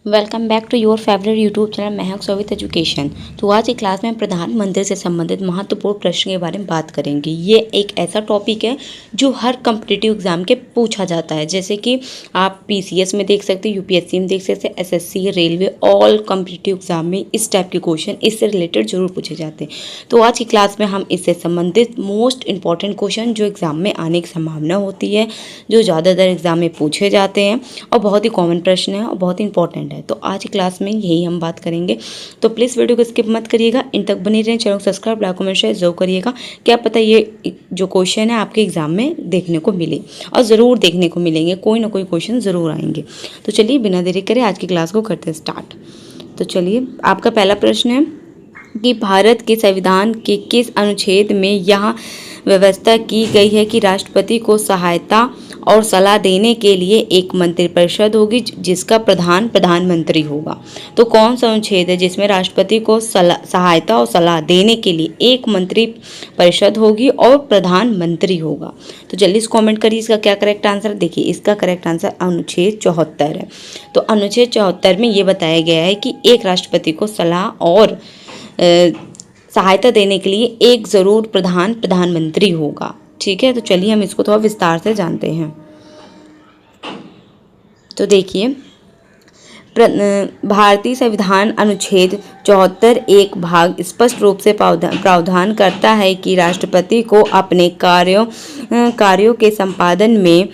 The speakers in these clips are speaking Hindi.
Welcome back to your favourite YouTube channel Mahak Sovit education. तो आज की क्लास में प्रधानमंत्री से संबंधित महत्वपूर्ण प्रश्न के बारे में बात करेंगे। ये एक ऐसा टॉपिक है जो हर कम्पिटिटिव एग्जाम के पूछा जाता है, जैसे कि आप पीसीएस में देख सकते हैं, यूपीएससी में देख सकते हैं, SSC, railway, all competitive exam में इस टाइप के क्वेश्चन इससे रिलेटेड जरूर पूछे जाते हैं। तो आज की क्लास में हम इससे संबंधित मोस्ट इंपॉर्टेंट क्वेश्चन जो एग्जाम में आने की संभावना होती है, जो ज़्यादातर एग्जाम में पूछे जाते हैं और बहुत ही कॉमन प्रश्न है और बहुत ही इंपॉर्टेंट है, तो आज की क्लास में यही हम बात करेंगे। तो प्लीज़ वीडियो को स्किप मत करिएगा, इन तक बनी रहें। चैनल को सब्सक्राइब, लाइक, कमेंट, शेयर जरूर करिएगा। क्या पता ये जो क्वेश्चन है आपके एग्जाम में देखने को मिले, और ज़रूर देखने को मिलेंगे, कोई ना कोई क्वेश्चन ज़रूर आएंगे। तो चलिए बिना देरी करे आज की क्लास को करते हैं स्टार्ट। तो चलिए, आपका पहला प्रश्न है कि भारत के संविधान के किस अनुच्छेद में यह व्यवस्था की गई है कि राष्ट्रपति को सहायता और सलाह देने के लिए एक मंत्रिपरिषद होगी जिसका प्रधान प्रधानमंत्री होगा। तो कौन सा अनुच्छेद है जिसमें राष्ट्रपति को सहायता और सलाह देने के लिए एक मंत्रिपरिषद होगी और प्रधानमंत्री होगा? तो जल्दी से कमेंट करिए इसका क्या करेक्ट आंसर। देखिए, इसका करेक्ट आंसर अनुच्छेद 74 है। तो अनुच्छेद 74 में ये बताया गया है कि एक राष्ट्रपति को सलाह और सहायता देने के लिए एक जरूर प्रधानमंत्री होगा। ठीक है, तो चलिए हम इसको थोड़ा विस्तार से जानते हैं। तो देखिए, भारतीय संविधान अनुच्छेद 74 एक भाग स्पष्ट रूप से प्रावधान करता है कि राष्ट्रपति को अपने कार्यों के संपादन में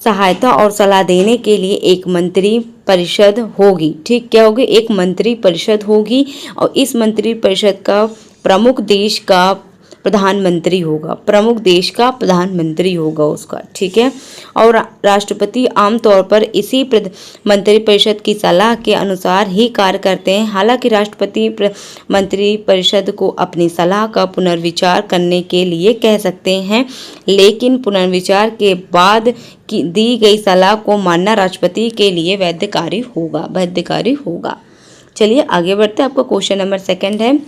सहायता और सलाह देने के लिए एक मंत्री परिषद होगी। ठीक, क्या होगी? एक मंत्री परिषद होगी, और इस मंत्री परिषद का प्रमुख देश का प्रधानमंत्री होगा। प्रमुख देश का प्रधानमंत्री होगा उसका। ठीक है, और राष्ट्रपति आमतौर पर इसी मंत्रिपरिषद की सलाह के अनुसार ही कार्य करते हैं। हालांकि राष्ट्रपति मंत्रिपरिषद को अपनी सलाह का पुनर्विचार करने के लिए कह सकते हैं, लेकिन पुनर्विचार के बाद की दी गई सलाह को मानना राष्ट्रपति के लिए वैधकारी होगा। चलिए आगे बढ़ते हैं। आपका क्वेश्चन नंबर 2 है।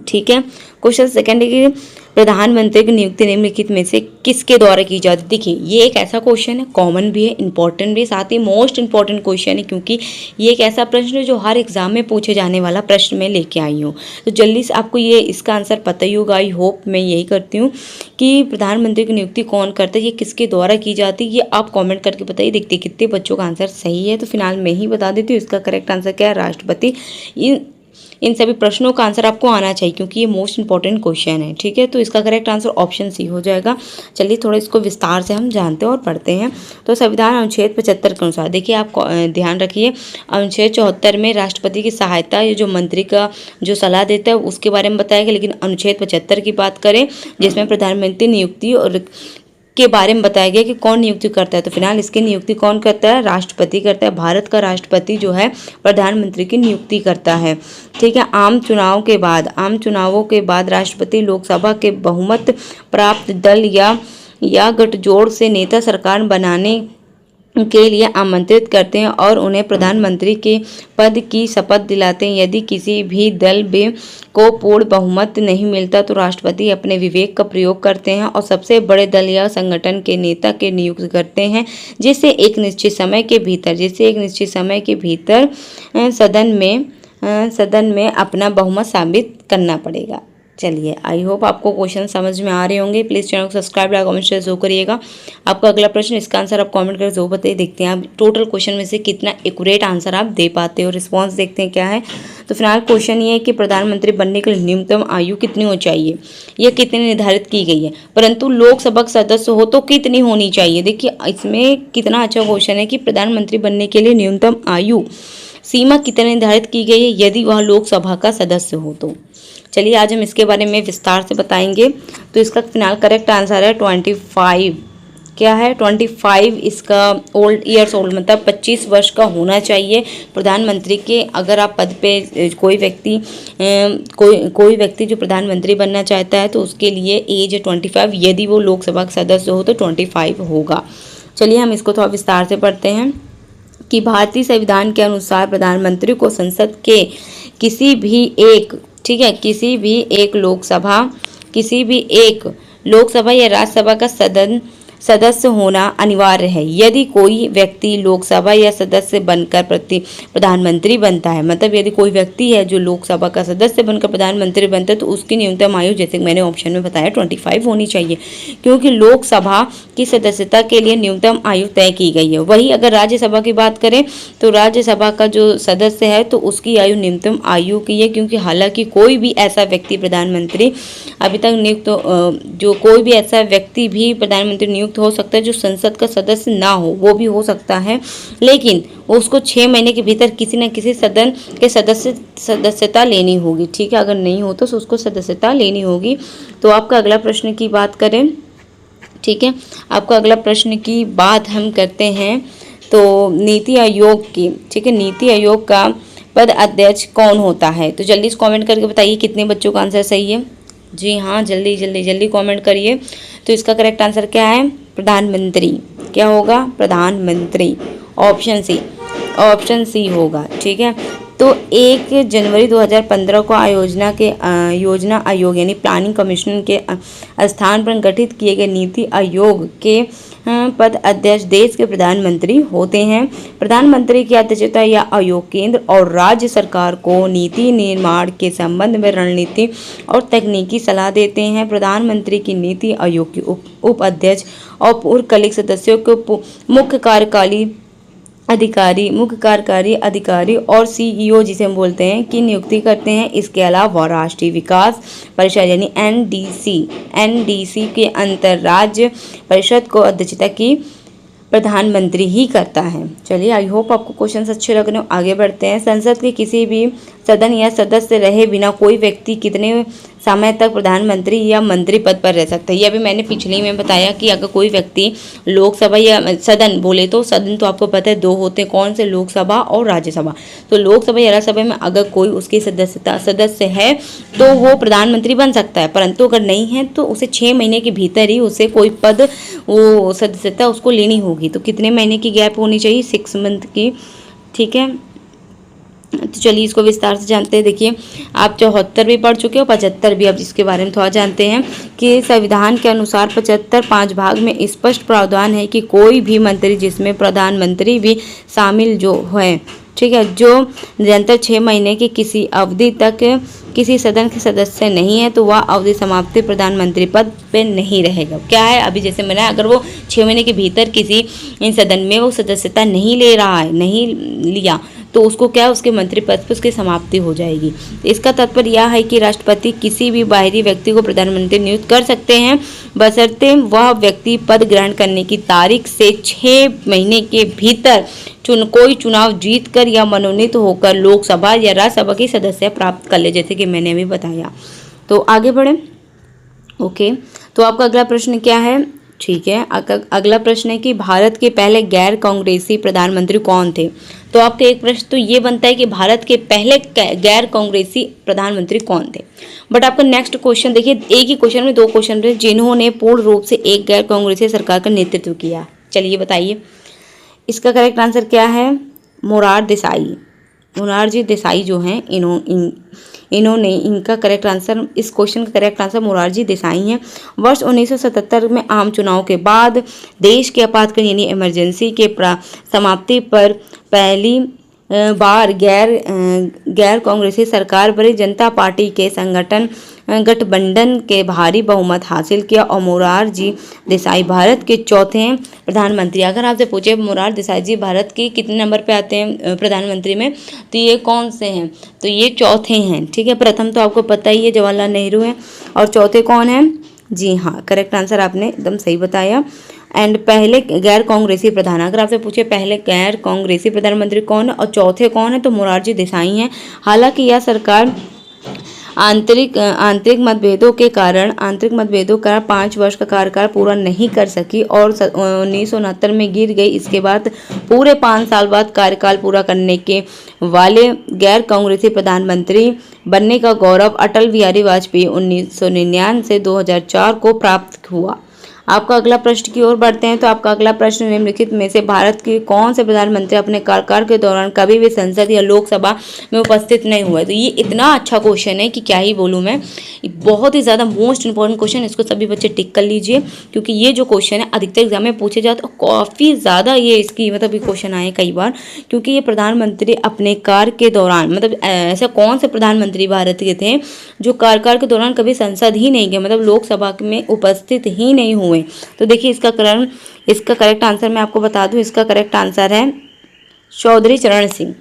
ठीक है, क्वेश्चन 2 है कि प्रधानमंत्री की नियुक्ति निम्नलिखित में से किसके द्वारा की जाती है? देखिए, ये एक ऐसा क्वेश्चन है, कॉमन भी है, इंपॉर्टेंट भी, साथ ही मोस्ट इंपॉर्टेंट क्वेश्चन है, क्योंकि ये एक ऐसा प्रश्न है जो हर एग्जाम में पूछे जाने वाला प्रश्न में लेके आई हूँ। तो जल्दी से आपको ये इसका आंसर पता ही होगा। आई होप, मैं यही करती हूँ कि प्रधानमंत्री की नियुक्ति कौन करता है, ये किसके द्वारा की जाती है, ये आप कॉमेंट करके बताइए। देखते कितने बच्चों का आंसर सही है। तो फिलहाल मैं ही बता देती हूँ, इसका करेक्ट आंसर क्या है? राष्ट्रपति। इन सभी प्रश्नों का आंसर आपको आना चाहिए, क्योंकि ये मोस्ट इंपॉर्टेंट क्वेश्चन है। ठीक है, तो इसका करेक्ट आंसर ऑप्शन सी हो जाएगा। चलिए थोड़ा इसको विस्तार से हम जानते हैं और पढ़ते हैं। तो संविधान अनुच्छेद 75 के अनुसार, देखिए आप ध्यान रखिए, अनुच्छेद 74 में राष्ट्रपति की सहायता, ये जो मंत्री का जो सलाह देता है उसके बारे में बताया गया, लेकिन अनुच्छेद 75 की बात करें जिसमें प्रधानमंत्री नियुक्ति और के बारे में बताया गया कि कौन नियुक्ति करता है। तो फिलहाल इसकी नियुक्ति कौन करता है? राष्ट्रपति करता है। भारत का राष्ट्रपति जो है प्रधानमंत्री की नियुक्ति करता है। ठीक है, आम चुनावों के बाद राष्ट्रपति लोकसभा के बहुमत प्राप्त दल या गठजोड़ से नेता सरकार बनाने के लिए आमंत्रित करते हैं और उन्हें प्रधानमंत्री के पद की शपथ दिलाते हैं। यदि किसी भी दल को पूर्ण बहुमत नहीं मिलता तो राष्ट्रपति अपने विवेक का प्रयोग करते हैं और सबसे बड़े दल या संगठन के नेता के नियुक्त करते हैं, जिससे एक निश्चित समय के भीतर सदन में अपना बहुमत साबित करना पड़ेगा। चलिए, आई होप आपको क्वेश्चन समझ में आ रहे होंगे। प्लीज़ चैनल को सब्सक्राइब, लाइक, कमेंट, शेयर जरूर करिएगा। आपका अगला प्रश्न, इसका आंसर आप कमेंट करके जरूर बताइए। देखते हैं आप टोटल क्वेश्चन में से कितना एक्यूरेट आंसर आप दे पाते हो। रिस्पॉन्स देखते हैं क्या है। तो फिलहाल क्वेश्चन ये है कि प्रधानमंत्री बनने के लिए न्यूनतम आयु कितनी हो चाहिए, यह कितनी निर्धारित की गई है, परंतु लोकसभा सदस्य हो तो कितनी होनी चाहिए। देखिए, इसमें कितना अच्छा क्वेश्चन है कि प्रधानमंत्री बनने के लिए न्यूनतम आयु सीमा कितनी निर्धारित की गई है यदि वह लोकसभा का सदस्य हो तो। चलिए आज हम इसके बारे में विस्तार से बताएंगे। तो इसका फिलहाल करेक्ट आंसर है 25। क्या है? 25 इसका ईयर्स ओल्ड, मतलब 25 वर्ष का होना चाहिए प्रधानमंत्री के। अगर आप पद पे कोई व्यक्ति जो प्रधानमंत्री बनना चाहता है तो उसके लिए एज है 25। यदि वो लोकसभा का सदस्य हो तो 25 होगा। चलिए हम इसको थोड़ा विस्तार से पढ़ते हैं कि भारतीय संविधान के अनुसार प्रधानमंत्री को संसद के किसी भी एक लोकसभा या राज्यसभा का सदस्य होना अनिवार्य है। यदि कोई व्यक्ति लोकसभा या सदस्य बनकर प्रधानमंत्री बनता है, मतलब यदि कोई व्यक्ति है जो लोकसभा का सदस्य बनकर प्रधानमंत्री बनता है, तो उसकी न्यूनतम आयु, जैसे मैंने ऑप्शन में बताया, 25 होनी चाहिए, क्योंकि लोकसभा की सदस्यता के लिए न्यूनतम आयु तय की गई है। वही अगर राज्यसभा की बात करें तो राज्यसभा का जो सदस्य है तो उसकी आयु न्यूनतम आयु की है, क्योंकि हालांकि कोई भी ऐसा व्यक्ति प्रधानमंत्री अभी तक नियुक्त जो कोई भी ऐसा व्यक्ति भी प्रधानमंत्री नियुक्त हो सकता है जो संसद का सदस्य ना हो, वो भी हो सकता है, लेकिन उसको 6 महीने के भीतर किसी न किसी सदन के सदस्यता लेनी होगी। ठीक है, अगर नहीं हो तो उसको सदस्यता लेनी होगी। तो आपका अगला प्रश्न की बात करें, ठीक है, आपका अगला प्रश्न की बात हम करते हैं तो नीति आयोग की, ठीक है, नीति आयोग का पद अध्यक्ष कौन होता है? तो जल्दी से कमेंट करके बताइए कितने बच्चों का आंसर सही है। जी हाँ, जल्दी जल्दी जल्दी कमेंट करिए। तो इसका करेक्ट आंसर क्या है? प्रधानमंत्री। क्या होगा? प्रधानमंत्री। ऑप्शन सी होगा। ठीक है, तो 1 जनवरी 2015 को योजना आयोग यानी प्लानिंग कमीशन के स्थान पर गठित किए गए नीति आयोग के पद अध्यक्ष देश के प्रधानमंत्री होते हैं। प्रधानमंत्री की अध्यक्षता या आयोग केंद्र और राज्य सरकार को नीति निर्माण के संबंध में रणनीति और तकनीकी सलाह देते हैं। प्रधानमंत्री की नीति आयोग के उप अध्यक्ष और पूर्व कलीग सदस्यों को मुख्य कार्यकारी अधिकारी और सीईओ जिसे हम बोलते हैं की नियुक्ति करते हैं। इसके अलावा राष्ट्रीय विकास परिषद यानी एनडीसी के अंतर्राज्य परिषद को अध्यक्षता की प्रधानमंत्री ही करता है। चलिए, आई होप आपको क्वेश्चंस अच्छे लग रहे हो। आगे बढ़ते हैं। संसद के किसी भी सदन या सदस्य रहे बिना कोई व्यक्ति कितने समय तक प्रधानमंत्री या मंत्री पद पर रह सकता है? ये अभी मैंने पिछले में बताया कि अगर कोई व्यक्ति लोकसभा या सदन बोले तो सदन तो आपको पता है 2 होते हैं, कौन से? लोकसभा और राज्यसभा। तो लोकसभा या राज्यसभा में अगर कोई उसकी सदस्य है तो वो प्रधानमंत्री बन सकता है, परंतु अगर नहीं है तो उसे 6 महीने के भीतर ही उसे कोई पद वो सदस्यता उसको लेनी होगी। तो कितने महीने की गैप होनी चाहिए? 6 मंथ की। ठीक है, तो चलिए इसको विस्तार से जानते हैं। देखिए, आप 74 भी पढ़ चुके हो, 75 भी, अब इसके बारे में थोड़ा जानते हैं कि संविधान के अनुसार 75 5 भाग में स्पष्ट प्रावधान है कि कोई भी मंत्री, जिसमें प्रधानमंत्री भी शामिल जो है, ठीक है, जो निरंतर 6 महीने की किसी अवधि तक किसी सदन के सदस्य नहीं है तो वह अवधि समाप्ति प्रधानमंत्री पद पे नहीं रहेगा। क्या है? अभी जैसे मैंने, अगर वो 6 महीने के भीतर किसी सदन में वो सदस्यता नहीं ले रहा है, नहीं लिया, तो उसको क्या है, उसके मंत्री पद पर उसकी समाप्ति हो जाएगी। इसका तात्पर्य यह है कि राष्ट्रपति किसी भी बाहरी व्यक्ति को प्रधानमंत्री नियुक्त कर सकते हैं, बशर्ते वह व्यक्ति पद ग्रहण करने की तारीख से 6 महीने के भीतर कोई चुनाव जीतकर या मनोनीत होकर लोकसभा या राज्यसभा की सदस्य प्राप्त कर ले, जैसे कि मैंने अभी बताया। तो आगे बढ़े। ओके, तो आपका अगला प्रश्न क्या है? ठीक है, अगला प्रश्न है कि भारत के पहले गैर कांग्रेसी प्रधानमंत्री कौन थे? तो आपका एक प्रश्न तो ये बनता है कि भारत के पहले गैर कांग्रेसी प्रधानमंत्री कौन थे। बट आपका नेक्स्ट क्वेश्चन देखिए, एक ही क्वेश्चन में 2 क्वेश्चन थे, जिन्होंने पूर्ण रूप से एक गैर कांग्रेसी सरकार का नेतृत्व किया। चलिए बताइए, इसका करेक्ट आंसर क्या है? मोरारजी देसाई जो हैं, इन्होंने इनका करेक्ट आंसर, इस क्वेश्चन का करेक्ट आंसर मोरारजी देसाई हैं। वर्ष 1977 में आम चुनाव के बाद देश के आपातकालीन यानी इमरजेंसी के समाप्ति पर पहली बार गैर कांग्रेसी सरकार बड़ी जनता पार्टी के गठबंधन के भारी बहुमत हासिल किया और मोरारजी देसाई भारत के चौथे प्रधानमंत्री। अगर आपसे पूछे मोरारजी देसाई जी भारत के कितने नंबर पे आते हैं प्रधानमंत्री में, तो ये कौन से हैं? तो ये चौथे हैं। ठीक है, प्रथम तो आपको पता ही है जवाहरलाल नेहरू हैं, और चौथे कौन हैं? जी हाँ, करेक्ट आंसर आपने एकदम सही बताया। एंड पहले गैर कांग्रेसी प्रधान, अगर आपसे पूछे पहले गैर कांग्रेसी प्रधानमंत्री कौन है और चौथे कौन है, तो मोरारजी देसाई हैं। हालांकि यह सरकार आंतरिक मतभेदों के कारण 5 वर्ष का कार्यकाल पूरा नहीं कर सकी और 1969 में गिर गई। इसके बाद पूरे 5 साल बाद कार्यकाल पूरा करने के वाले गैर कांग्रेसी प्रधानमंत्री बनने का गौरव अटल बिहारी वाजपेयी 1999 से 2004 को प्राप्त हुआ। आपका अगला प्रश्न की ओर बढ़ते हैं। तो आपका अगला प्रश्न, निम्नलिखित में से भारत के कौन से प्रधानमंत्री अपने कार्यकाल के दौरान कभी भी संसद या लोकसभा में उपस्थित नहीं हुए। तो ये इतना अच्छा क्वेश्चन है कि क्या ही बोलूँ मैं, बहुत ही ज़्यादा मोस्ट इंपॉर्टेंट क्वेश्चन। इसको सभी बच्चे टिक कर लीजिए, क्योंकि ये जो क्वेश्चन है अधिकतर एग्जाम में पूछे जाते और काफ़ी ज़्यादा ये इसकी मतलब क्वेश्चन आए कई बार, क्योंकि ये प्रधानमंत्री अपने कार्य के दौरान मतलब ऐसा कौन से प्रधानमंत्री भारत के थे जो कार्यकाल के दौरान कभी संसद ही नहीं गए, मतलब लोकसभा में उपस्थित ही नहीं हुए। तो देखिए इसका करेक्ट आंसर मैं आपको बता दूं, इसका करेक्ट आंसर है चौधरी चरण सिंह।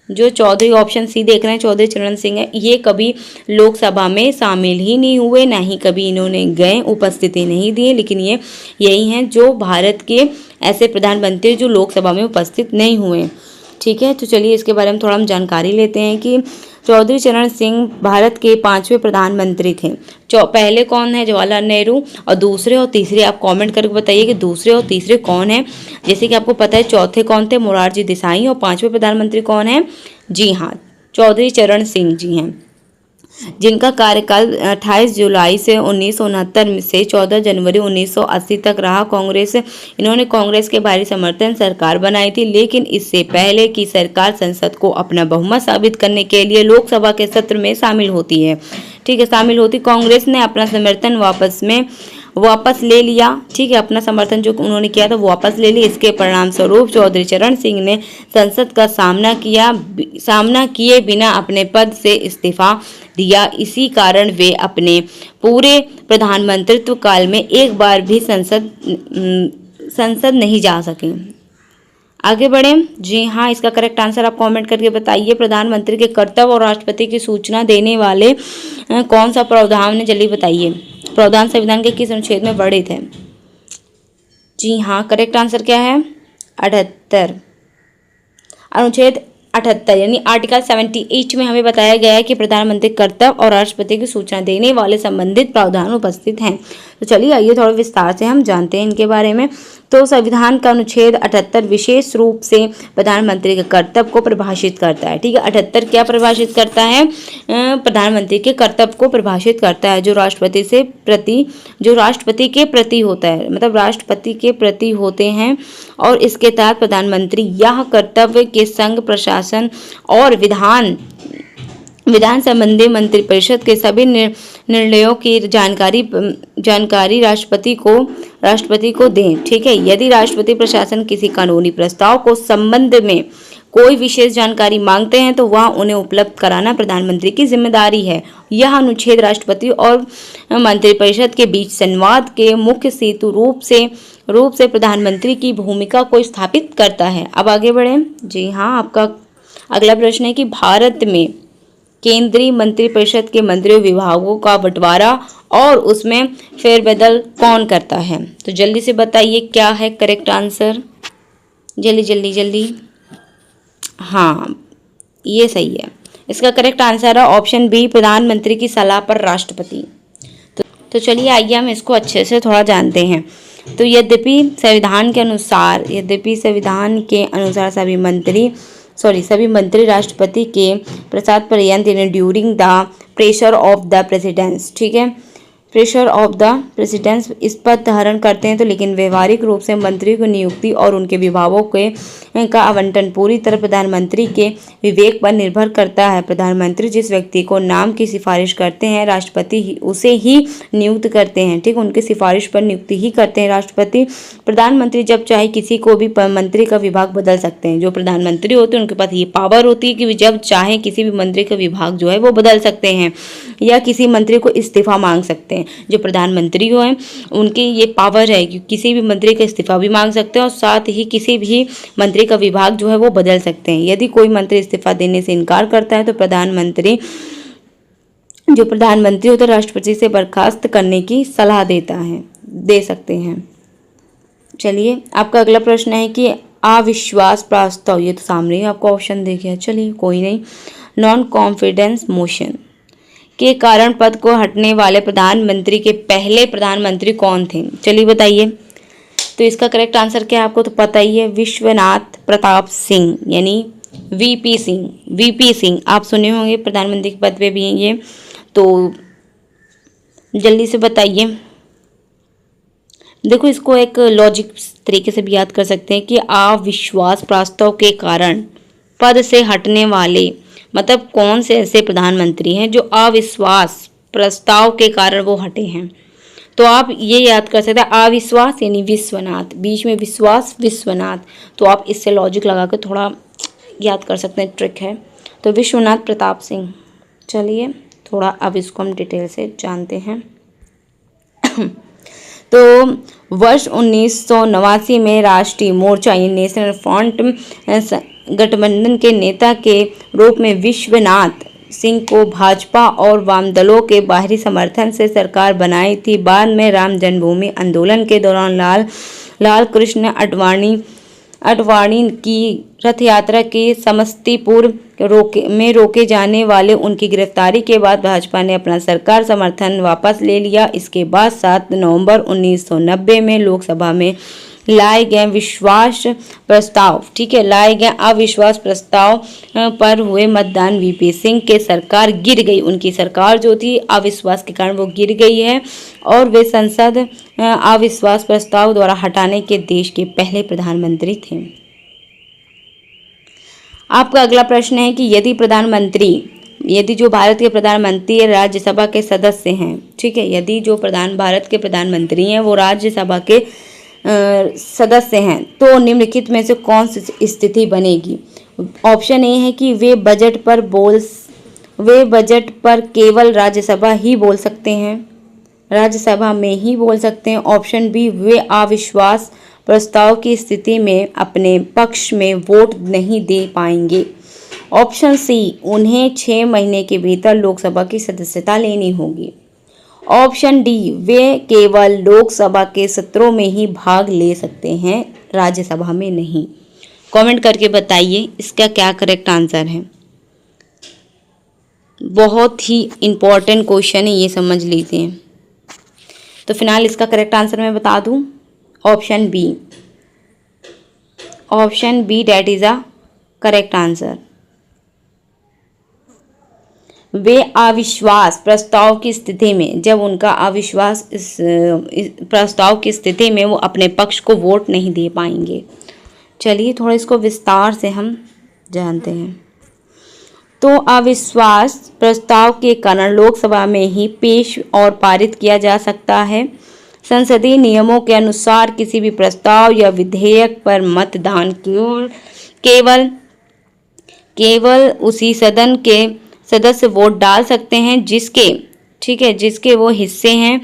जो चौधरी ऑप्शन सी देख रहे हैं, चौधरी चरण सिंह है, ये कभी लोकसभा में शामिल ही नहीं हुए, ना ही कभी इन्होंने गए, उपस्थिति नहीं दिए, लेकिन ये यही हैं जो भारत के ऐसे प्रधानमंत्री जो लोकसभा में उपस्थित नहीं हुए। ठीक है, तो चलिए इसके बारे में थोड़ा हम जानकारी लेते हैं कि चौधरी चरण सिंह भारत के 5वें प्रधानमंत्री थे। पहले कौन है, जवाहरलाल नेहरू, और दूसरे और तीसरे आप कमेंट करके बताइए कि दूसरे और तीसरे कौन है। जैसे कि आपको पता है चौथे कौन थे, मोरारजी देसाई, और 5वें प्रधानमंत्री कौन है, जी हाँ, चौधरी चरण सिंह जी हैं, जिनका कार्यकाल 28 जुलाई से 1969 से 14 जनवरी 1980 तक रहा। इन्होंने कांग्रेस के भारी समर्थन सरकार बनाई थी, लेकिन इससे पहले की सरकार संसद को अपना बहुमत साबित करने के लिए लोकसभा के सत्र में शामिल होती है। ठीक है, शामिल होती कांग्रेस ने अपना समर्थन वापस ले लिया। ठीक है, अपना समर्थन जो उन्होंने किया था वो वापस ले लिया। इसके परिणाम स्वरूप चौधरी चरण सिंह ने संसद का सामना किए बिना अपने पद से इस्तीफा दिया। इसी कारण वे अपने पूरे प्रधानमंत्रित्व काल में एक बार भी संसद नहीं जा सके। आगे बढ़े, जी हाँ, इसका करेक्ट आंसर आप कमेंट करके बताइए। प्रधानमंत्री के कर्तव्य और राष्ट्रपति की सूचना देने वाले कौन सा प्रावधान है, जल्दी बताइए। प्रावधान संविधान के किस अनुच्छेद में वर्णित है? जी हाँ, करेक्ट आंसर क्या है, 78, अनुच्छेद 78 यानी आर्टिकल 78 में हमें बताया गया है कि प्रधानमंत्री कर्तव्य और राष्ट्रपति की सूचना देने वाले संबंधित प्रावधान उपस्थित हैं। तो चलिए आइए थोड़ा विस्तार से हम जानते हैं इनके बारे में। तो संविधान का अनुच्छेद 78 विशेष रूप से प्रधानमंत्री के कर्तव्य को परिभाषित करता है। ठीक है, 78 क्या परिभाषित करता है, प्रधानमंत्री के कर्तव्य को परिभाषित करता है, जो राष्ट्रपति के प्रति होता है, मतलब राष्ट्रपति के प्रति होते हैं। और इसके तहत प्रधानमंत्री यह कर्तव्य के संघ प्रशासन और विधान संबंधी मंत्रिपरिषद के सभी निर्णयों की जानकारी राष्ट्रपति को दें। ठीक है, यदि राष्ट्रपति प्रशासन किसी कानूनी प्रस्ताव को संबंध में कोई विशेष जानकारी मांगते हैं तो वह उन्हें उपलब्ध कराना प्रधानमंत्री की जिम्मेदारी है। यह अनुच्छेद राष्ट्रपति और मंत्रिपरिषद के बीच संवाद के मुख्य सेतु रूप से प्रधानमंत्री की भूमिका को स्थापित करता है। अब आगे बढ़े, जी हाँ, आपका अगला प्रश्न है कि भारत में केंद्रीय मंत्रिपरिषद के मंत्रियों विभागों का बंटवारा और उसमें फेरबदल कौन करता है? तो जल्दी से बताइए क्या है करेक्ट आंसर, जल्दी। हाँ, ये सही है। इसका करेक्ट आंसर है ऑप्शन बी, प्रधानमंत्री की सलाह पर राष्ट्रपति। तो चलिए आइए हम इसको अच्छे से थोड़ा जानते हैं। तो यद्यपि संविधान के अनुसार सभी मंत्री राष्ट्रपति के प्रसाद पर्यंत during the pressure of the precedence, ठीक है, प्रेशर ऑफ द प्रेसिडेंस इस पद धारण करते हैं, तो लेकिन व्यवहारिक रूप से मंत्री को नियुक्ति और उनके विभागों का आवंटन पूरी तरह प्रधानमंत्री के विवेक पर निर्भर करता है। प्रधानमंत्री जिस व्यक्ति को नाम की सिफारिश करते हैं, राष्ट्रपति उसे ही नियुक्त करते हैं। ठीक, उनकी सिफारिश पर नियुक्ति ही करते हैं राष्ट्रपति। प्रधानमंत्री जब चाहे किसी को भी मंत्री का विभाग बदल सकते हैं। जो प्रधानमंत्री होते हैं उनके पास ये पावर होती है कि जब चाहे किसी भी मंत्री का विभाग जो है वो बदल सकते हैं या किसी मंत्री को इस्तीफा मांग सकते हैं। जो प्रधानमंत्री हो हैं उनकी ये पावर है कि किसी भी मंत्री का इस्तीफा भी मांग सकते हैं और साथ ही किसी भी मंत्री का विभाग जो है वो बदल सकते हैं। यदि कोई मंत्री इस्तीफा देने से इनकार करता है तो प्रधानमंत्री होता है राष्ट्रपति से बर्खास्त करने की सलाह दे सकते हैं। चलिए आपका अगला प्रश्न है कि अविश्वास प्रस्ताव, ये तो सामने ही आपको ऑप्शन देखिए, चलिए कोई नहीं, नॉन कॉन्फिडेंस मोशन के कारण पद को हटने वाले प्रधानमंत्री के पहले प्रधानमंत्री कौन थे? चलिए बताइए। तो इसका करेक्ट आंसर क्या है आपको तो पता ही है, विश्वनाथ प्रताप सिंह यानी वीपी सिंह। आप सुने होंगे, प्रधानमंत्री के पद पे भी हैं ये, तो जल्दी से बताइए। देखो, इसको एक लॉजिक तरीके से भी याद कर सकते हैं कि अविश्वास प्रस्ताव के कारण पद से हटने वाले, मतलब कौन से ऐसे प्रधानमंत्री हैं जो अविश्वास प्रस्ताव के कारण वो हटे हैं। तो आप ये याद कर सकते हैं, अविश्वास यानी विश्वनाथ, बीच में विश्वास विश्वनाथ, तो आप इससे लॉजिक लगा कर थोड़ा याद कर सकते हैं, ट्रिक है। तो विश्वनाथ प्रताप सिंह। चलिए थोड़ा अब इसको हम डिटेल से जानते हैं। तो वर्ष 1989 में राष्ट्रीय मोर्चा यानी नेशनल फ्रंट गठबंधन के नेता के रूप में विश्वनाथ सिंह को भाजपा और वाम दलों के बाहरी समर्थन से सरकार बनाई थी। बाद में राम जन्मभूमि आंदोलन के दौरान लाल कृष्ण अडवाणी की रथ यात्रा की समस्तीपुर में रोके जाने वाले उनकी गिरफ्तारी के बाद भाजपा ने अपना सरकार समर्थन वापस ले लिया। इसके बाद 7 नवंबर 1990 में लोकसभा में लाए गए विश्वास प्रस्ताव, ठीक है, लाए गए अविश्वास प्रस्ताव पर हुए मतदान वीपी सिंह के सरकार गिर गई। उनकी सरकार जो थी अविश्वास के कारण वो गिर गई है और वे संसद अविश्वास प्रस्ताव द्वारा हटाने के देश के पहले प्रधानमंत्री थे। आपका अगला प्रश्न है कि यदि जो भारत के प्रधानमंत्री राज्यसभा के सदस्य हैं, ठीक है, यदि जो भारत के प्रधानमंत्री हैं वो राज्यसभा के सदस्य हैं, तो निम्नलिखित में से कौन सी स्थिति बनेगी। ऑप्शन ए है कि वे बजट पर केवल राज्यसभा में ही बोल सकते हैं। ऑप्शन बी, वे अविश्वास प्रस्ताव की स्थिति में अपने पक्ष में वोट नहीं दे पाएंगे। ऑप्शन सी, उन्हें 6 महीने के भीतर लोकसभा की सदस्यता लेनी होगी। ऑप्शन डी, वे केवल लोकसभा के सत्रों में ही भाग ले सकते हैं, राज्यसभा में नहीं। कमेंट करके बताइए इसका क्या करेक्ट आंसर है। बहुत ही इम्पोर्टेंट क्वेश्चन है, ये समझ लीजिए। तो फिलहाल इसका करेक्ट आंसर मैं बता दूं, option B that is a correct answer. वे अविश्वास प्रस्ताव की स्थिति में, जब उनका अविश्वास इस प्रस्ताव की स्थिति में, वो अपने पक्ष को वोट नहीं दे पाएंगे। चलिए थोड़ा इसको विस्तार से हम जानते हैं। तो अविश्वास प्रस्ताव के कारण लोकसभा में ही पेश और पारित किया जा सकता है। संसदीय नियमों के अनुसार किसी भी प्रस्ताव या विधेयक पर मतदान केवल उसी सदन के सदस्य वोट डाल सकते हैं जिसके वो हिस्से हैं।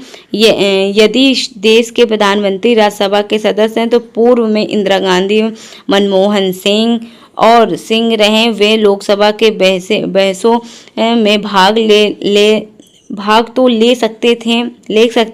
यदि देश के प्रधानमंत्री राज्यसभा के सदस्य हैं तो पूर्व में इंदिरा गांधी, मनमोहन सिंह और सिंह रहे, वे लोकसभा के बहसों में भाग तो ले सकते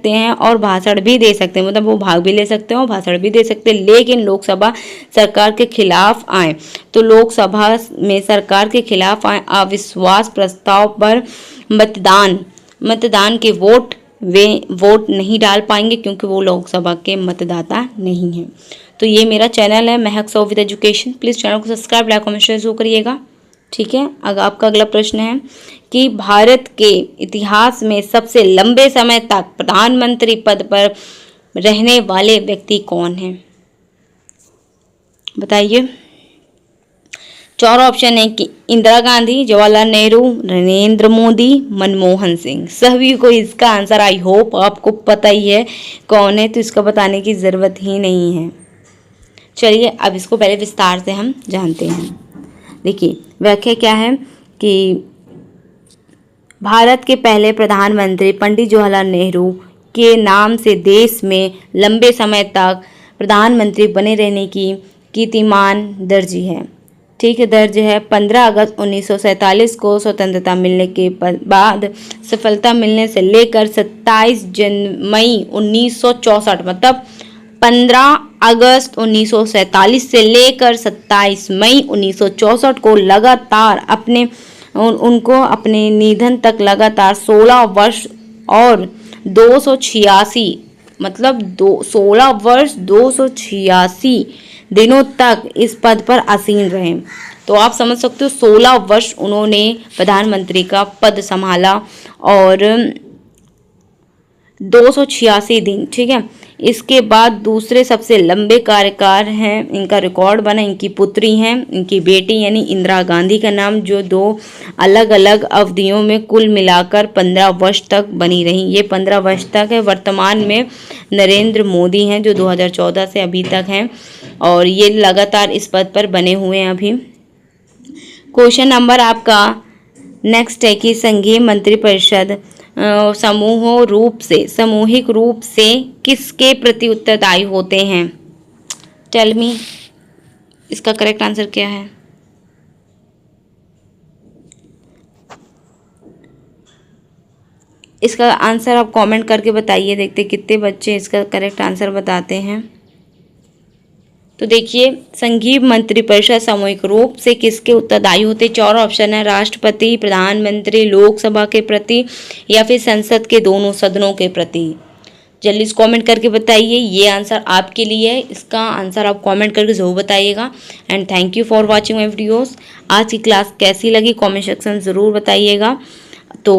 हैं और भाषण भी दे सकते हैं, मतलब वो भाग भी ले सकते हैं और भाषण भी दे सकते हैं। लेकिन लोकसभा सरकार के खिलाफ आए तो लोकसभा में सरकार के खिलाफ आए अविश्वास प्रस्ताव पर मतदान के वे वोट नहीं डाल पाएंगे क्योंकि वो लोकसभा के मतदाता नहीं हैं। तो ये मेरा चैनल है महक सौ विद एजुकेशन, प्लीज़ चैनल को सब्सक्राइब, लाइक, कमेंट, शेयर करिएगा, ठीक है। अगर आपका अगला प्रश्न है कि भारत के इतिहास में सबसे लंबे समय तक प्रधानमंत्री पद पर रहने वाले व्यक्ति कौन हैं, बताइए। 4 ऑप्शन है कि इंदिरा गांधी, जवाहरलाल नेहरू, नरेंद्र मोदी, मनमोहन सिंह। सभी को इसका आंसर आई होप आपको पता ही है कौन है, तो इसका बताने की ज़रूरत ही नहीं है। चलिए अब इसको पहले विस्तार से हम जानते हैं। देखिए व्याख्या क्या है कि भारत के पहले प्रधानमंत्री पंडित जवाहरलाल नेहरू के नाम से देश में लंबे समय तक प्रधानमंत्री बने रहने की कीर्तिमान दर्ज है, ठीक है, दर्ज है। 15 अगस्त 1947 को स्वतंत्रता मिलने के बाद सफलता मिलने से लेकर 27 मई 1964, मतलब 15 अगस्त 1947 से लेकर 27 मई 1964 को लगातार उनको अपने निधन तक लगातार 16 वर्ष और 286, मतलब 16 वर्ष 286 दिनों तक इस पद पर आसीन रहे। तो आप समझ सकते हो 16 वर्ष उन्होंने प्रधानमंत्री का पद संभाला और 286 दिन, ठीक है। इसके बाद दूसरे सबसे लंबे कार्यकाल हैं, इनका रिकॉर्ड बना, इनकी पुत्री हैं, इनकी बेटी यानी इंदिरा गांधी का नाम, जो 2 अलग अलग अवधियों में कुल मिलाकर 15 वर्ष तक बनी रही। ये 15 वर्ष तक है। वर्तमान में नरेंद्र मोदी हैं जो 2014 से अभी तक हैं और ये लगातार इस पद पर बने हुए हैं अभी। क्वेश्चन नंबर आपका नेक्स्ट है कि संघीय मंत्रिपरिषद सामूहिक रूप से किसके प्रति उत्तरदायी होते हैं? टेल मी, इसका करेक्ट आंसर क्या है? इसका आंसर आप कमेंट करके बताइए, देखते कितने बच्चे इसका करेक्ट आंसर बताते हैं। तो देखिए, संघीय मंत्रिपरिषद सामूहिक रूप से किसके उत्तरदायी होते? 4 ऑप्शन है, राष्ट्रपति, प्रधानमंत्री, लोकसभा के प्रति या फिर संसद के दोनों सदनों के प्रति। जल्दी से कमेंट करके बताइए, ये आंसर आपके लिए है। इसका आंसर आप कमेंट करके जरूर बताइएगा। And thank you for watching my videos. आज की क्लास कैसी लगी कमेंट सेक्शन ज़रूर बताइएगा। तो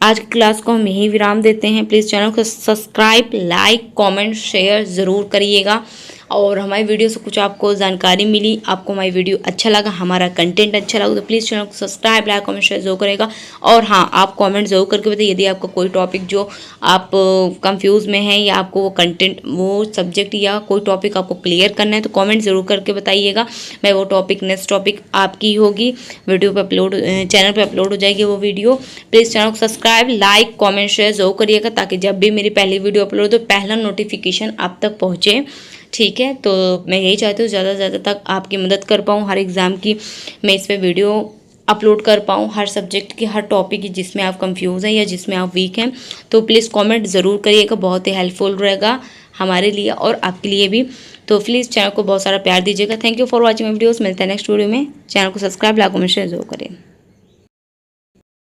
आज की क्लास को हम यही विराम देते हैं। प्लीज़ चैनल को सब्सक्राइब, लाइक, कमेंट, शेयर ज़रूर करिएगा। और हमारी वीडियो से कुछ आपको जानकारी मिली, आपको हमारी वीडियो अच्छा लगा, हमारा कंटेंट अच्छा लगा, तो प्लीज़ चैनल को सब्सक्राइब, लाइक, कमेंट, शेयर जरूर करेगा। और हाँ, आप कमेंट जरूर करके बताइए यदि आपका कोई टॉपिक जो आप कंफ्यूज में है या आपको वो कंटेंट, वो सब्जेक्ट या कोई टॉपिक आपको क्लियर करना है तो कमेंट ज़रूर करके बताइएगा। मैं वो टॉपिक, नेक्स्ट टॉपिक आपकी होगी, वीडियो पर अपलोड, चैनल पर अपलोड हो जाएगी वो वीडियो। प्लीज़ चैनल को सब्सक्राइब, लाइक, कॉमेंट, शेयर जरूर करिएगा ताकि जब भी मेरी पहली वीडियो अपलोड हो तो पहला नोटिफिकेशन आप तक पहुँचे, ठीक है। तो मैं यही चाहती हूँ ज़्यादा से ज़्यादा तक आपकी मदद कर पाऊँ, हर एग्ज़ाम की मैं इस पर वीडियो अपलोड कर पाऊँ, हर सब्जेक्ट की, हर टॉपिक की जिसमें आप कंफ्यूज हैं या जिसमें आप वीक हैं। तो प्लीज़ कमेंट ज़रूर करिएगा, बहुत ही हेल्पफुल रहेगा हमारे लिए और आपके लिए भी। तो प्लीज़ चैनल को बहुत सारा प्यार दीजिएगा। Thank you for watching my videos. मिलते हैं नेक्स्ट वीडियो में। चैनल को सब्सक्राइब, लाइक, कमेंट, शेयर जरूर करें।